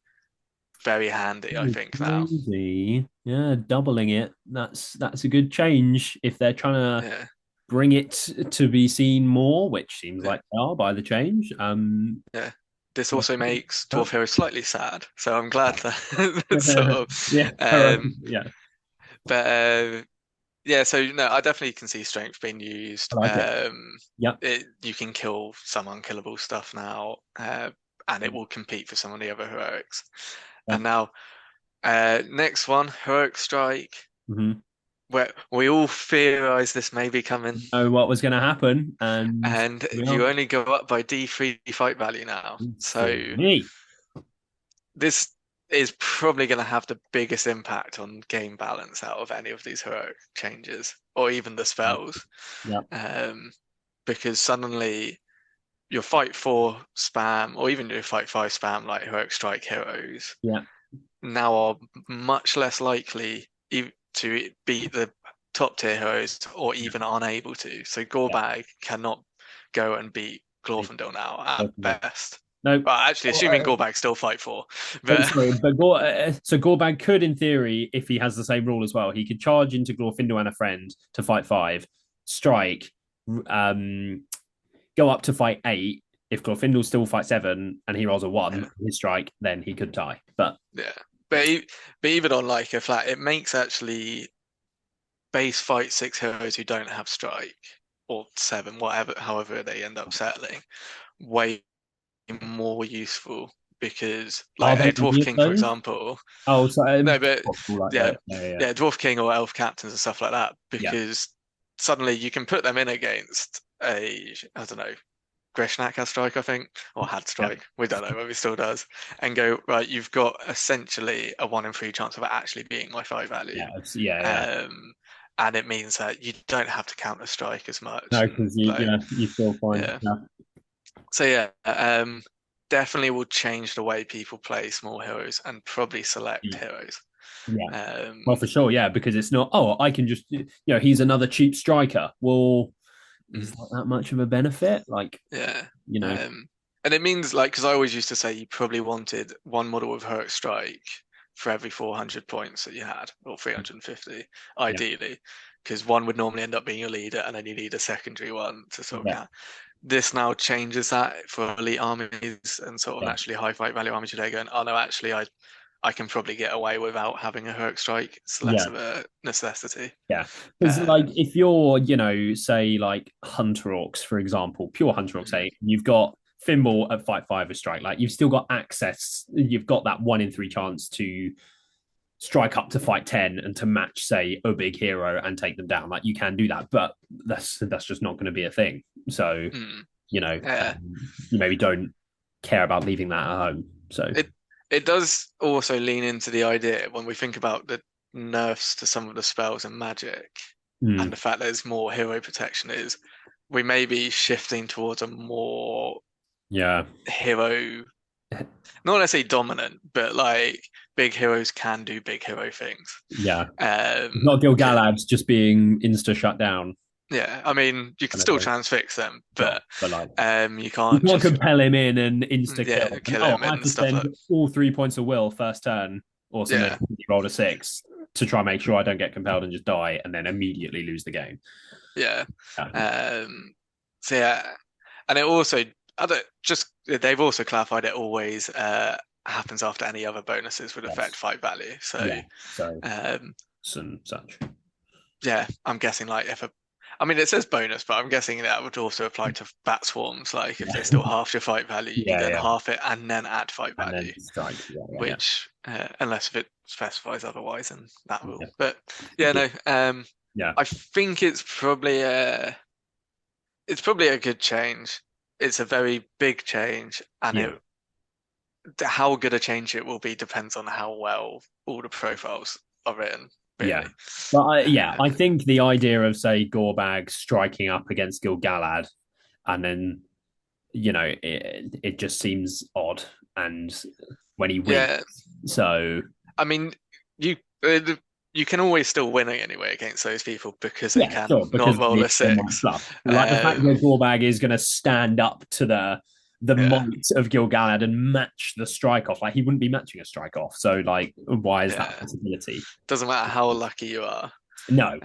very handy, I think, now. Yeah, doubling it. That's a good change if they're trying to bring it to be seen more, which seems like they are by the change. Yeah. This also makes Dwarf Hero slightly sad, so I'm glad that sort of But so no, I definitely can see strength being used. You can kill some unkillable stuff now, and it will compete for some of the other heroics. And now, next one, heroic strike. Where we all theorize this may be coming. Oh, what was going to happen? And you only go up by D3 fight value now. So this is probably going to have the biggest impact on game balance out of any of these heroic changes, or even the spells. Because suddenly your fight 4 spam, or even your fight 5 spam, like heroic strike heroes, now are much less likely to beat the top tier heroes, or even unable to. So Gorbag cannot go and beat Glorfindel now at best. No, well, actually, assuming Gorbag still fight 4. But so Gorbag could, in theory, if he has the same rule as well, he could charge into Glorfindel and a friend to fight 5, strike, go up to fight 8. If Glorfindel still fights 7 and he rolls a 1, his strike, then he could die. But even on like a flat, it makes actually base fight 6 heroes who don't have strike, or 7, however they end up settling, way more useful, because like a Dwarf King, for example. Oh, sorry. No, but Dwarf King or Elf Captains and stuff like that, because suddenly you can put them in against I don't know, Grishnak has strike, I think, or had strike. We don't know, maybe still does. And go, right, you've got essentially a 1 in 3 chance of it actually being my 5 value. And it means that you don't have to counter strike as much. No, because you feel fine. So definitely will change the way people play small heroes and probably select heroes. Well, for sure, because it's not, I can just, he's another cheap striker. Well, is that much of a benefit? Like, And it means like, because I always used to say you probably wanted one model with heroic strike for every 400 points that you had, or 350, Yeah, ideally, because one would normally end up being your leader, and then you need a secondary one to sort of yeah, count. This now changes that for elite armies and sort of yeah, actually high fight value armies. You're going, oh no, actually, I can probably get away without having a heroic strike. It's less yeah. of a necessity. Yeah, because like Um, if you're, say like Hunter Orcs, for example, pure Hunter Orcs, say you've got Thimble at fight five with strike, like you've still got access, you've got that 1 in 3 chance to strike up to fight 10 and to match, say, a big hero and take them down. Like you can do that, but that's just not going to be a thing. So, mm, you know, yeah. you maybe don't care about leaving that at home. So It does also lean into the idea when we think about the nerfs to some of the spells and magic and mm, the fact there's more hero protection is we may be shifting towards a more yeah. hero, not necessarily dominant, but like big heroes can do big hero things. Yeah. Not Okay, Gil-galad's just being insta shut down. yeah, I mean you can Kind of still thing. trans-fix them, Sure. but But like you you can't can't just compel him in and insta yeah kill. And kill oh, him I have and to stuff spend like all 3 points of will first turn or something. yeah. You roll a 6 to try and make sure I don't get compelled and just die and then immediately lose the game. Yeah. Yeah. So yeah, and it also other just they've also clarified it always happens after any other bonuses would affect Yes. fight value. So Yeah. So um, some such. yeah, I'm guessing like if a I mean it says bonus, but I'm guessing that would also apply to bat swarms. Like if Yeah. they're still half your fight value, you can Yeah. then Yeah. half it and then add fight And then value, strike. Yeah. Yeah. which unless if it specifies otherwise, and that will. Yeah. But yeah, Yeah. no, Yeah. I think it's probably a good change. It's a very big change, and Yeah. it how good a change it will be depends on how well all the profiles are written, Yeah. really. But Uh, I think the idea of, say, Gorbag striking up against Gil-galad and then, it just seems odd. And when he wins, yeah, so I mean, you uh, you can always still win anyway against those people because they yeah, can sure, not because roll a they're my six. fluff. Like the fact Um, that Gorbag is going to stand up to the yeah, might of Gil-galad and match the strike off. Like he wouldn't be matching a strike off. So like, why is that a yeah. possibility? Doesn't matter how lucky you are. No.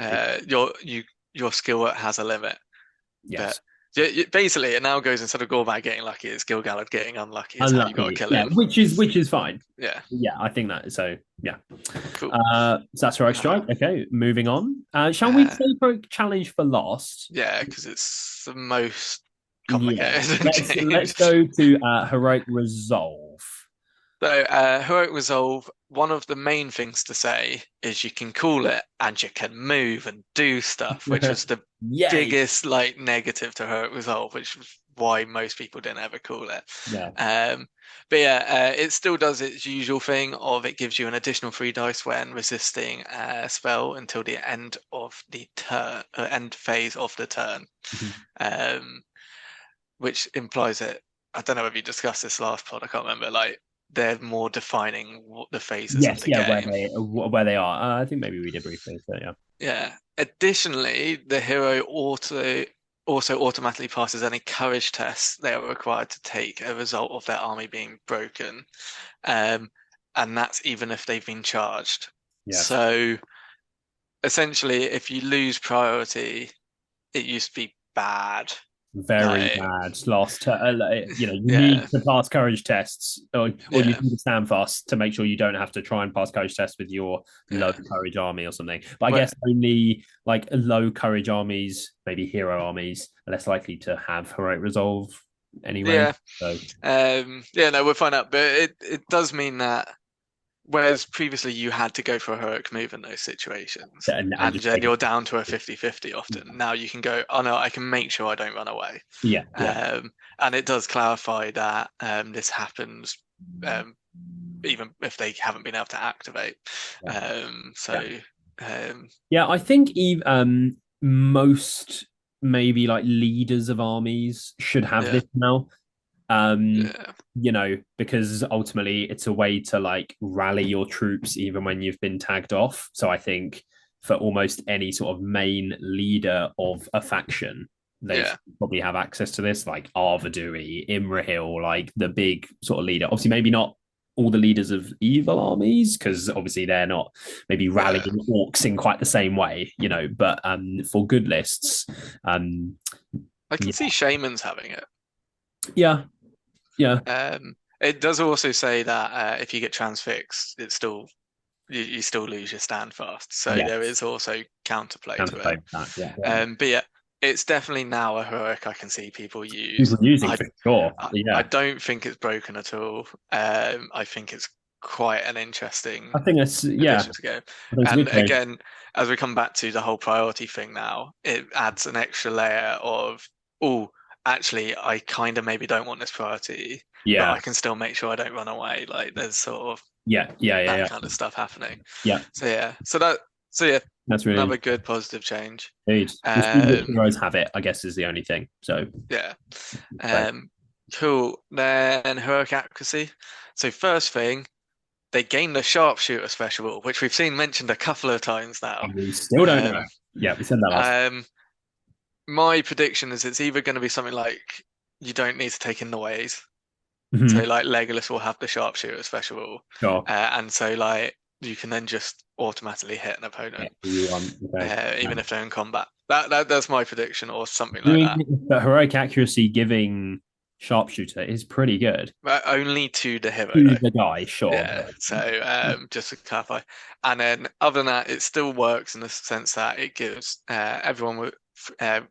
Your skill has a limit. But Yes. basically, it now goes instead of Gorbag getting lucky, it's Gil-galad getting unlucky. Is how you got to Unlucky. kill Yeah, him. which is fine. Yeah, Yeah, I think that so. Yeah. cool. So that's right Uh, strike. Okay, moving on. Shall we uh, say for challenge for lost? yeah, because it's the most Yeah. complicated Let's change. go to heroic resolve. So, Heroic Resolve, one of the main things to say is you can call it and you can move and do stuff, which was the Yay. biggest like negative to Heroic Resolve, which was why most people didn't ever call it. Yeah. But yeah, it still does its usual thing of it gives you an additional 3 dice when resisting a spell until the end of the turn, end phase of the turn, Mhm. um, which implies that I don't know if you discussed this last pod, I can't remember. Like they're more defining what the phases of Yes, the yeah, game. where they are. I think maybe we did briefly, but yeah. Yeah. Additionally, the hero also automatically passes any courage tests they are required to take as a result of their army being broken. Um, and that's even if they've been charged. Yes. So essentially, if you lose priority, it used to be bad. Very Like, bad. Lost. You need yeah, to pass courage tests, or you yeah, need to stand fast to make sure you don't have to try and pass courage tests with your low yeah. courage army or something. But I Well, guess only like low courage armies, maybe hero armies, are less likely to have heroic resolve anyway. yeah. So Yeah, no, we'll find out. But it does mean that whereas previously you had to go for a heroic move in those situations, and and just then take it. you're down to a 50-50 often. Now you can go, oh no, I can make sure I don't run away. Yeah, yeah, And it does clarify that this happens um, even if they haven't been able to activate. yeah, So yeah. um, Yeah, I think most maybe like leaders of armies should have yeah, this now. yeah, Because ultimately it's a way to like rally your troops even when you've been tagged off. So I think for almost any sort of main leader of a faction, they Yeah. should probably have access to this, like Arvadui, Imrahil, like the big sort of leader. Obviously, maybe not all the leaders of evil armies, because obviously they're not maybe Yeah. rallying orcs in quite the same way, but for good lists, I can yeah, see shamans having it. yeah, yeah, It does also say that if you get transfixed, it's still you still lose your stand fast. So yeah. there is also counterplay to Counterplay it. with that, yeah. But yeah, it's definitely now a heroic I can see people use. People using I for sure, I yeah. don't think it's broken at all. I think it's quite an interesting I think that's yeah, addition to go. I think it's a And good change. again, as we come back to the whole priority thing now, it adds an extra layer of, oh, actually, I kind of maybe don't want this priority, but Yeah, I can still make sure I don't run away. Like there's sort of that yeah. kind of stuff happening. Yeah, So yeah, so yeah, that's really another good positive change. indeed. We'll see which Um, heroes have it, I guess, is the only thing. So, yeah. right. Cool. Then heroic accuracy. So first thing, they gained the sharpshooter special, which we've seen mentioned a couple of times now. And we still don't know. Um, Yeah, we said that last. um, my prediction is it's either going to be something like you don't need to take in the ways. So Mm-hmm. like Legolas will have the sharpshooter special, Sure. and so like you can then just automatically hit an Yeah, opponent, you want okay. even if they're in combat. That's my prediction, or something like Doing that. the heroic accuracy giving sharpshooter is pretty good. But only to the hero To though. the guy, sure. Yeah, so just to clarify, and then other than that, it still works in the sense that it gives everyone with. Uh,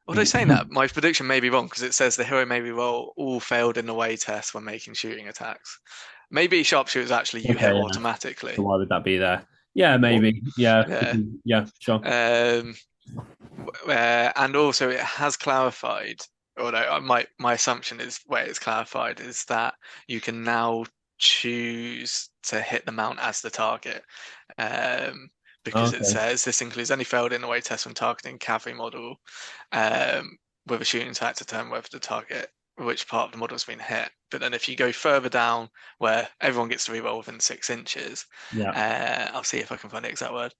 although saying that, my prediction may be wrong because it says the hero may roll all failed in the way test when making shooting attacks. Maybe sharpshooters actually you hit Okay, yeah. automatically. So why would that be there? Yeah, Or maybe. Yeah, yeah, yeah, sure. um, and also it has clarified. Although my assumption is where it's clarified is that you can now choose to hit the mount as the target. Um, because it Okay. says this includes any failed in the way test when targeting cavalry model with a shooting attack to determine whether the target which part of the model has been hit. But then if you go further down where everyone gets to reroll within 6 inches, Yeah. I'll see if I can find the exact word.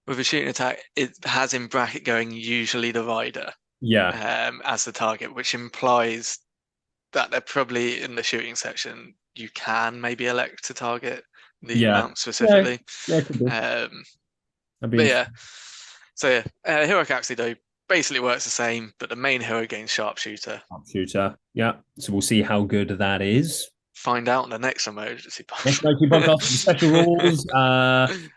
With a shooting attack, it has in bracket going usually the rider Yeah. as the target, which implies that they're probably in the shooting section. You can maybe elect to target the Yeah. mount Yeah. specifically. Yeah, it could be. Um, That'd be but yeah, interesting. so yeah, heroic actually though basically works the same, but the main hero gains sharpshooter. Shooter. Yeah. So we'll see how good that is. Find out in the next emergency Next pod. Monkey podcast with special rules.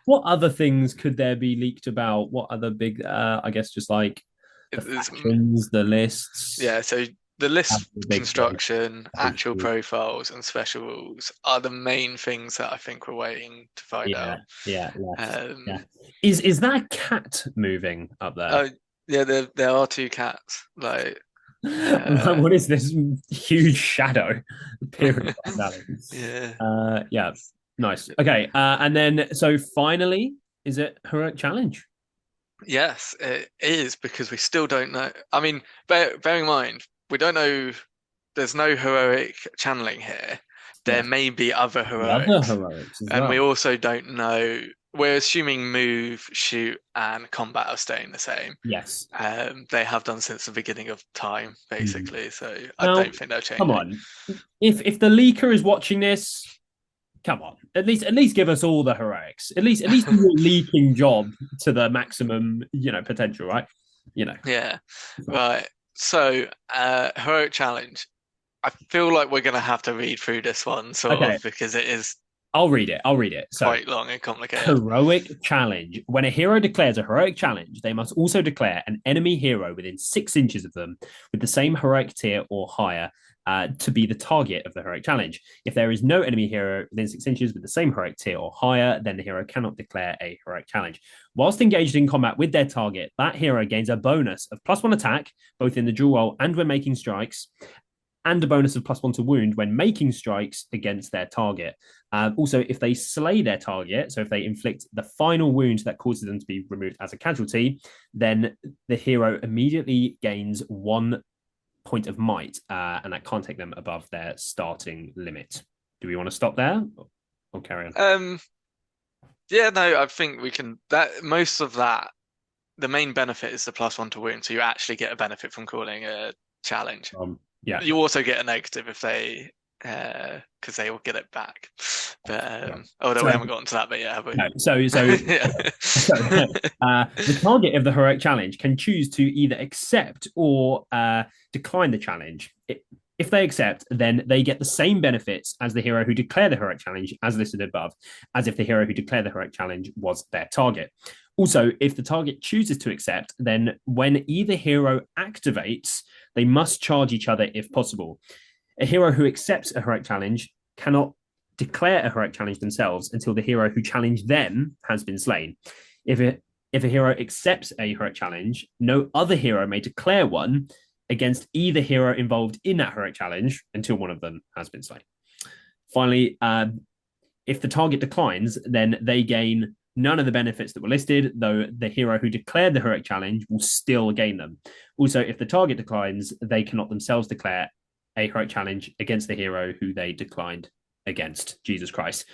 What other things could there be leaked about? What other big I guess just like the It's, factions, the lists. yeah, so the list The big thing. construction, actual profiles, and special rules are the main things that I think we're waiting to find Yeah, out. yeah, left. Yeah. Um, Is that a cat moving up there? oh yeah, there are two cats. Like, I'm like, uh, what is this huge shadow appearing behind that? yeah, Yeah, nice. Okay, and then so finally, is it heroic challenge? yes, it is because we still don't know. I mean, bear in mind, we don't know. There's no heroic channeling here. There Yes, may be other the other heroics, heroics as and we well. also don't know. We're assuming move, shoot, and combat are staying the same. Yes. They have done since the beginning of time, Mm. basically. So I Now, don't think they're come changing. on. If the leaker is watching this, come on. At least give us all the heroics. At least do your leaking job to the maximum, potential, right? You know. Yeah, right. So, heroic challenge. I feel like we're going to have to read through this one, sort Okay, of, because it is I'll read it. I'll read it. So, quite long and complicated. heroic challenge. When a hero declares a heroic challenge, they must also declare an enemy hero within 6 inches of them with the same heroic tier or higher to be the target of the heroic challenge. If there is no enemy hero within 6 inches with the same heroic tier or higher, then the hero cannot declare a heroic challenge. Whilst engaged in combat with their target, that hero gains a bonus of +1 attack, both in the dual roll and when making strikes, and a bonus of +1 to wound when making strikes against their target. Also, if they slay their target, so if they inflict the final wound that causes them to be removed as a casualty, then the hero immediately gains 1 point of might, and that can't take them above their starting limit. Do we want to stop there or carry on? Yeah, no, I think we can. That most of that the main benefit is the +1 to wound, so you actually get a benefit from calling a challenge. Yeah. You also get a negative if they because they will get it back. But although we So haven't gotten to that bit yet, have we? no, so Yeah. so the target of the heroic challenge can choose to either accept or decline the challenge. If they accept, then they get the same benefits as the hero who declared the heroic challenge, as listed above, as if the hero who declared the heroic challenge was their target. Also, if the target chooses to accept, then when either hero activates, they must charge each other if possible. A hero who accepts a heroic challenge cannot declare a heroic challenge themselves until the hero who challenged them has been slain. If a hero accepts a heroic challenge, no other hero may declare one against either hero involved in that heroic challenge until one of them has been slain. Finally, if the target declines, then they gain none of the benefits that were listed, though the hero who declared the heroic challenge will still gain them. Also, if the target declines, they cannot themselves declare a heroic challenge against the hero who they declined against. Jesus Christ.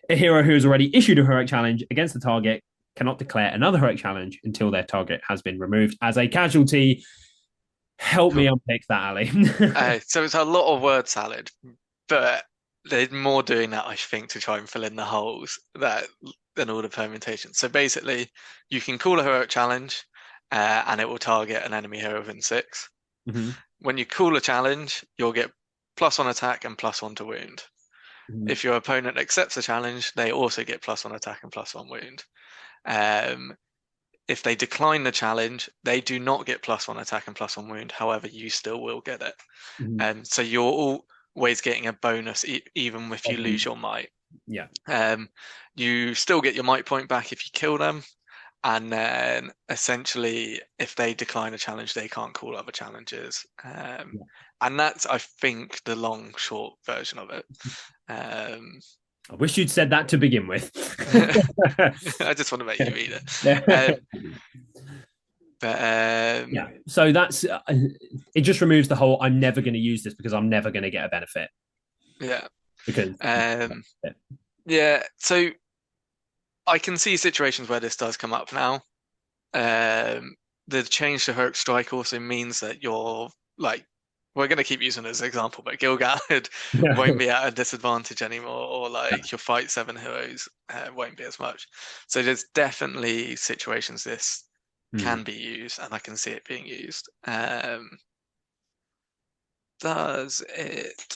A hero who has already issued a heroic challenge against the target cannot declare another heroic challenge until their target has been removed as a casualty. Help me unpick that, Ali. So it's a lot of word salad, but they're more doing that, I think, to try and fill in the holes than all the permutations. So basically, you can call a heroic challenge, and it will target an enemy hero within 6. Mm-hmm. When you call a challenge, you'll get +1 attack and +1 to wound. Mm-hmm. If your opponent accepts the challenge, they also get +1 attack and +1 wound. If they decline the challenge, they do not get +1 attack and +1 wound. However, you still will get it. Mm-hmm. So you're always getting a bonus, even if you lose your might. Yeah. You still get your might point back if you kill them. And then essentially, if they decline a challenge, they can't call other challenges. And that's, I think, the long, short version of it. I wish you'd said that to begin with. I just want to make you read it. Yeah, so that's it. Just removes the whole "I'm never going to use this because I'm never going to get a benefit." Yeah, because yeah. So I can see situations where this does come up now. The change to heroic strike also means that you're like, we're going to keep using it as an example, but Gilgalad won't be at a disadvantage anymore, or like your fight 7 heroes won't be as much. So there's definitely situations this can be used, and I can see it being used. Does it?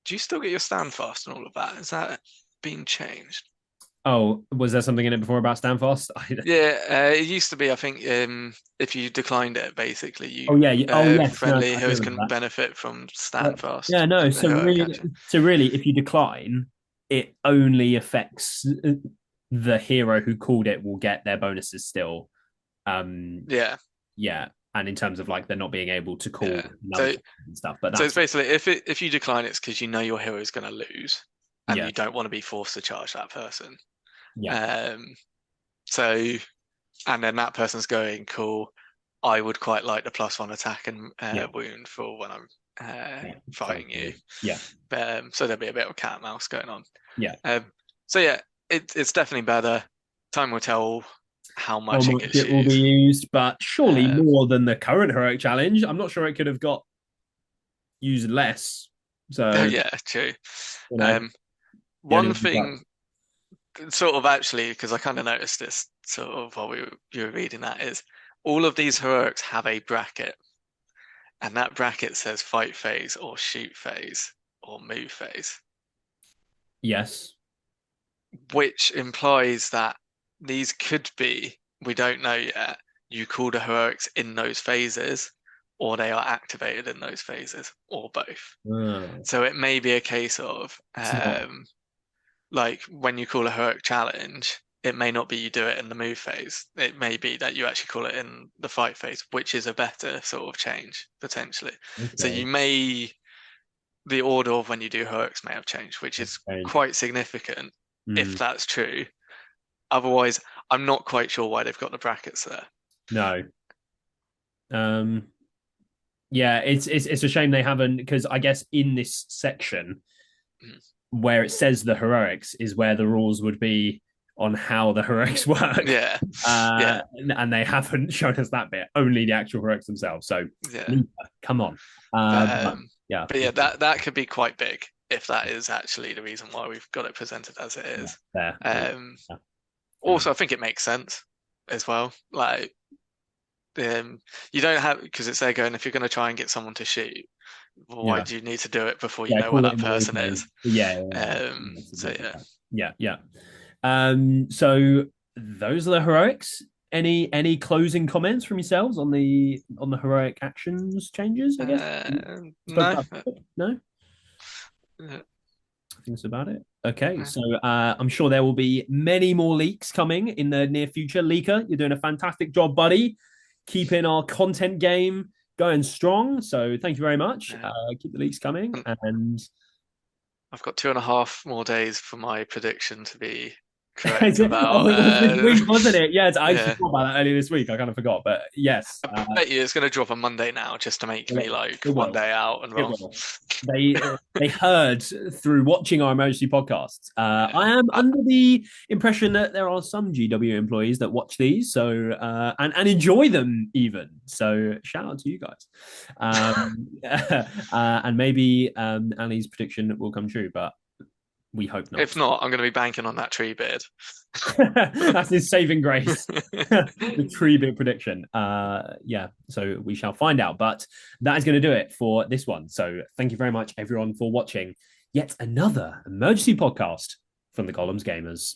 Do you still get your stand fast and all of that? Is that being changed? Oh, was there something in it before about stand fast? Yeah, it used to be. I think if you declined it, basically, you yes, friendly no, heroes can benefit from stand fast. Yeah, no. So really, if you decline, it only affects the hero who called it will get their bonuses still. Yeah. And in terms of like they're not being able to call and stuff, but so it's basically if you decline, it's because you know your hero is going to lose, and you don't want to be forced to charge that person. Yeah. So, and then that person's going, cool. I would quite like the +1 attack and wound for when I'm fighting you. Yeah. So there'll be a bit of cat and mouse going on. Yeah. So yeah, it's definitely better. Time will tell how much it gets used. Will be used, but surely more than the current heroic challenge. I'm not sure it could have got used less. So yeah, true. One thing, sort of actually, because I kind of noticed this sort of while you were reading that, is all of these heroics have a bracket, and that bracket says fight phase or shoot phase or move phase. Yes. Which implies that these could be, we don't know yet, you call the heroics in those phases, or they are activated in those phases, or both. So it may be a case of like when you call a heroic challenge, it may not be you do it in the move phase. It may be that you actually call it in the fight phase, which is a better sort of change potentially. Okay. So the order of when you do heroics may have changed, which is quite significant if that's true. Otherwise, I'm not quite sure why they've got the brackets there. No. Yeah, it's a shame they haven't, because I guess in this section where it says the heroics is where the rules would be on how the heroics work. Yeah, yeah, And they haven't shown us that bit, only the actual heroics themselves. So, yeah. come on. But But yeah, but yeah, that could be quite big if that is actually the reason why we've got it presented as it yeah, is. there. Yeah. Also, I think it makes sense as well. Like, you don't have because it's there going. If you're going to try and get someone to shoot, why Yeah. do you need to do it before you Yeah, know where call it that in the person replay. is? Yeah. That's So exactly yeah. right. Yeah. So those are the heroics. Any closing comments from yourselves on the heroic actions changes, I guess? Spoke No. about it? No? Uh, I think that's about it. Okay, so I'm sure there will be many more leaks coming in the near future. Leaker, you're doing a fantastic job, buddy. Keeping our content game going strong. So thank you very much. yeah. Keep the leaks coming. And I've got 2.5 more days for my prediction to be Is correct it? Oh, about. it was this week, wasn't it? Yes, I actually Yeah. thought about that earlier this week. I kind of forgot, but yes, I bet you it's going to drop on Monday now, just to make me like it one will. day out and It wrong. will. They heard through watching our emergency podcasts. Yeah. I am under the impression that there are some GW employees that watch these, so and enjoy them even. So shout out to you guys. And maybe Ali's prediction will come true, but we hope not. If not, I'm going to be banking on that tree beard. That's his saving grace. The tree bit prediction. Yeah, so we shall find out. But that is going to do it for this one. So thank you very much, everyone, for watching yet another emergency podcast from the Gollum's Gamers.